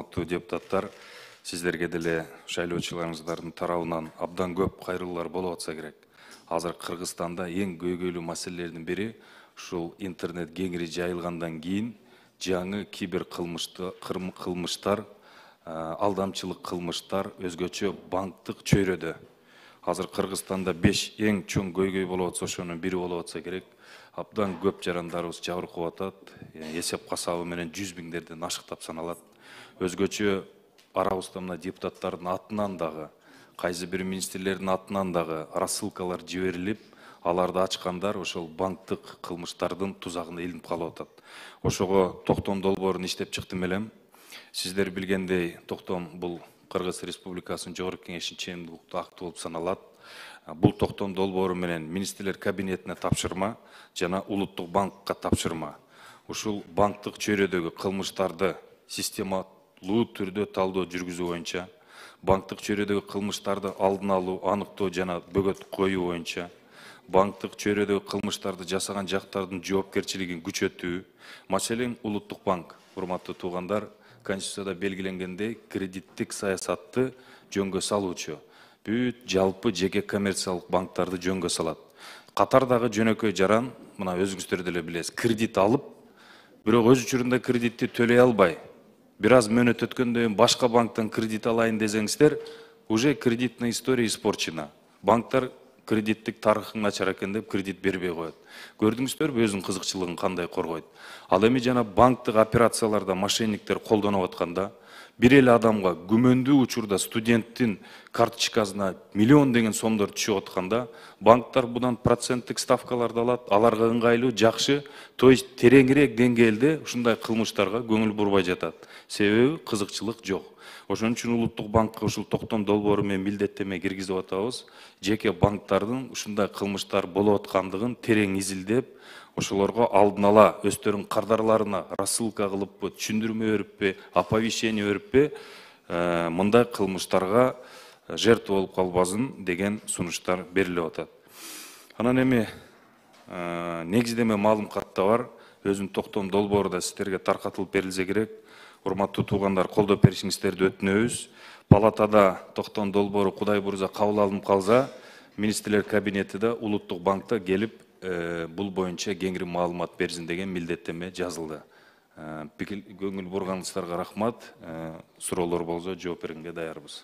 урматтуу депутаттар, сиздерге деле шайлоочуларыңыздардын тарабынан абдан көп кайрылуулар болуп атса керек. Азыр Кыргызстанда эң көйгөйлүү маселелердин бири ушул интернет кеңири жайылгандан кийин жаңы кибер кылмыштар, алдамчылык кылмыштар, өзгөчө банктык чөйрөдө. Азыр Кыргызстанда 5 эң чоң көйгөй болуп атса, ошонун бири болуп атса керек. Абдан көп жарандарыбыз жабыркап атат. Эсеп касабы менен 100 миңдерден ашыктап саналат. Өзгөчө арабызда мына депутаттардын атынан дагы, кайсы бир министрлердин атынан дагы рассылкалар жиберилип, аларды ачкандар ошол банктык кылмыштардын тузагына илинип калып атат. Ошого токтом долбоорун иштеп чыктым элем. Сиздер билгендей, токтом бул Кыргыз Республикасынын Жогорку Кеңешинин ченемдүүлүктүү акты болуп саналат. Бул токтом долбоору менен министрлер кабинетине тапшырма жана улуттук банкка тапшырма. Ушул банктык чөйрөдөгү кылмыштарды системалуу түрдө талдоо жүргүзүү боюнча, банктык чөйрөдөгү кылмыштарды алдын алуу, аныктоо жана бөгөт коюу боюнча, банктык чөйрөдөгү кылмыштарды жасаган жактардын жоопкерчилигин күчөтүү, маселен улуттук банк, урматтуу туугандар, Конституцияда белгиленгендей кредиттик саясатты жөнгө салуучу. Бүт жалпы жеке коммерциялык банктарды жөнгө салат. Катардагы жөнөкөй жаран, мына өзүңүздөр деле билесиз, кредит алып, бирок өз учурунда кредитти төлөй албай, бир аз мөөнөт өткөндөн кийин башка банктан кредит алайын десеңиздер, уже кредитная история испорчена. Банктар кредиттик тарыхың начар экен деп кредит бербей коет. Көрдүңүздөрбү өзүнүн кызыкчылыгын кандай коргойт? Ал эми жана банктык операцияларда мошенниктер колдонуп атканда, бир эле адамга күмөндүү учурда студенттин карточкасына миллион деген сомдор түшүп атканда, банктар будан проценттик ставкаларды алат, аларга ыңгайлуу, жакшы, то есть тереңирээк деңгээлде ушундай кылмыштарга көңүл бурбай жатат. Себеби кызыкчылык жок. Ошон үчүн улуттук банкка ушул токтом долбоору менен милдеттеме киргизип атабыз. Жеке банктардын ушундай кылмыштар болуп аткандыгын терең изилдеп, ошолорго алдын ала өздөрүнүн кардарларына рассылка кылыппы, түшүндүрмө бериппи, оповещение бериппи, мындай кылмыштарга жертва болуп калбасын деген сунуштар берилип атат. Анан эми негиздеме маалыматта бар, өзүнүн токтом долбоору да сиздерге таркатылып берилсе керек. Урматтуу туугандар, колдоо беришиңиздерди өтүнөбүз. Палатада токтом долбоору Кудай буруза кабыл алынып калса, министрлер кабинети да улуттук банкта келип бул боюнча кеңири маалымат берсин деген милдеттеме жазылды. Көңүл бурганыңыздарга рахмат. Суроолор болсо жооп бергенге даярбыз.